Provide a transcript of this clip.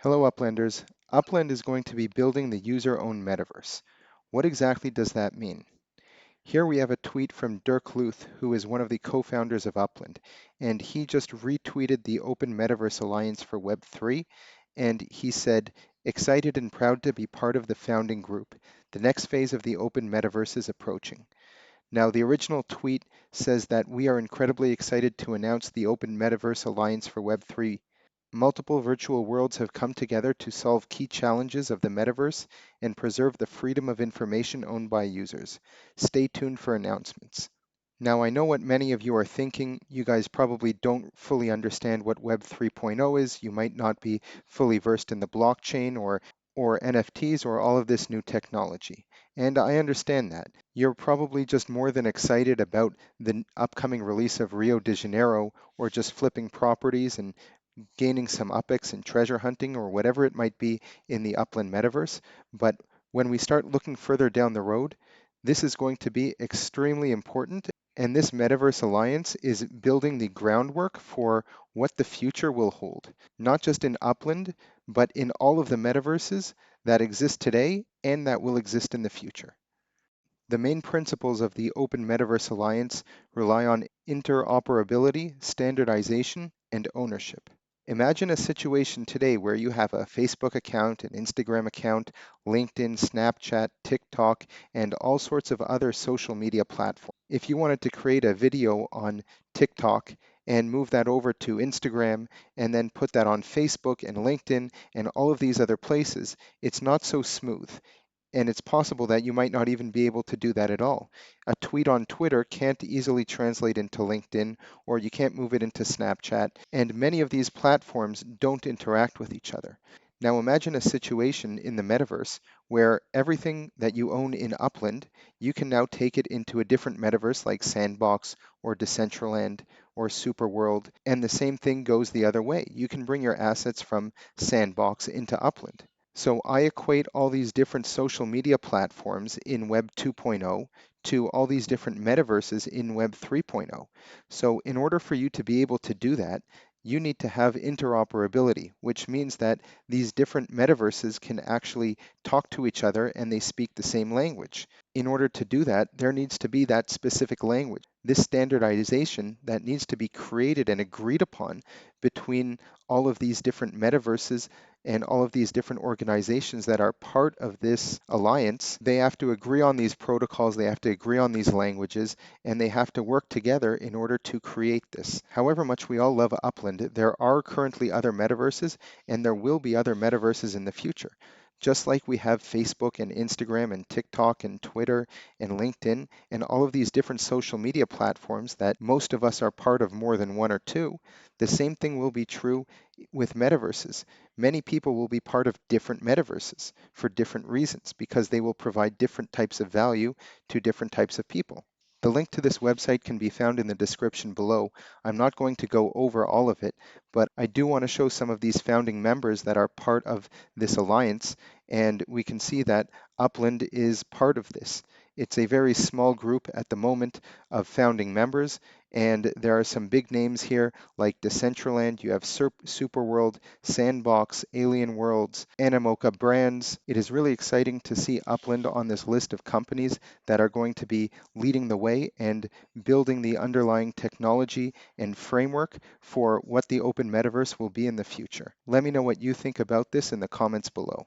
Hello, Uplanders. Upland is going to be building the user-owned metaverse. What exactly does that mean? Here we have a tweet from Dirk Luth, who is one of the co-founders of Upland, and he just retweeted the Open Metaverse Alliance for Web3, and he said, "Excited and proud to be part of the founding group. The next phase of the Open Metaverse is approaching." Now, the original tweet says that we are incredibly excited to announce the Open Metaverse Alliance for Web3. Multiple virtual worlds have come together to solve key challenges of the metaverse and preserve the freedom of information owned by users. Stay tuned for announcements. Now, I know what many of you are thinking. You guys probably don't fully understand what Web 3.0 is. You might not be fully versed in the blockchain or NFTs or all of this new technology. And I understand that. You're probably just more than excited about the upcoming release of Rio de Janeiro or just flipping properties and gaining some UPX and treasure hunting or whatever it might be in the Upland metaverse. But when we start looking further down the road, this is going to be extremely important. And this Metaverse Alliance is building the groundwork for what the future will hold, not just in Upland, but in all of the metaverses that exist today and that will exist in the future. The main principles of the Open Metaverse Alliance rely on interoperability, standardization, and ownership. Imagine a situation today where you have a Facebook account, an Instagram account, LinkedIn, Snapchat, TikTok, and all sorts of other social media platforms. If you wanted to create a video on TikTok and move that over to Instagram and then put that on Facebook and LinkedIn and all of these other places, it's not so smooth. And it's possible that you might not even be able to do that at all. A tweet on Twitter can't easily translate into LinkedIn, or you can't move it into Snapchat, and many of these platforms don't interact with each other. Now imagine a situation in the metaverse where everything that you own in Upland, you can now take it into a different metaverse like Sandbox or Decentraland or Superworld, and the same thing goes the other way. You can bring your assets from Sandbox into Upland. So I equate all these different social media platforms in Web 2.0 to all these different metaverses in Web 3.0. So in order for you to be able to do that, you need to have interoperability, which means that these different metaverses can actually talk to each other and they speak the same language. In order to do that, there needs to be that specific language. This standardization that needs to be created and agreed upon between all of these different metaverses and all of these different organizations that are part of this alliance, they have to agree on these protocols, they have to agree on these languages, and they have to work together in order to create this. However much we all love Upland, there are currently other metaverses, and there will be other metaverses in the future. Just like we have Facebook and Instagram and TikTok and Twitter and LinkedIn and all of these different social media platforms that most of us are part of more than one or two, the same thing will be true with metaverses. Many people will be part of different metaverses for different reasons because they will provide different types of value to different types of people. The link to this website can be found in the description below. I'm not going to go over all of it, but I do want to show some of these founding members that are part of this alliance, and we can see that Upland is part of this. It's a very small group at the moment of founding members, and there are some big names here like Decentraland, you have Superworld, Sandbox, Alien Worlds, Animoca Brands. It is really exciting to see Upland on this list of companies that are going to be leading the way and building the underlying technology and framework for what the open metaverse will be in the future. Let me know what you think about this in the comments below.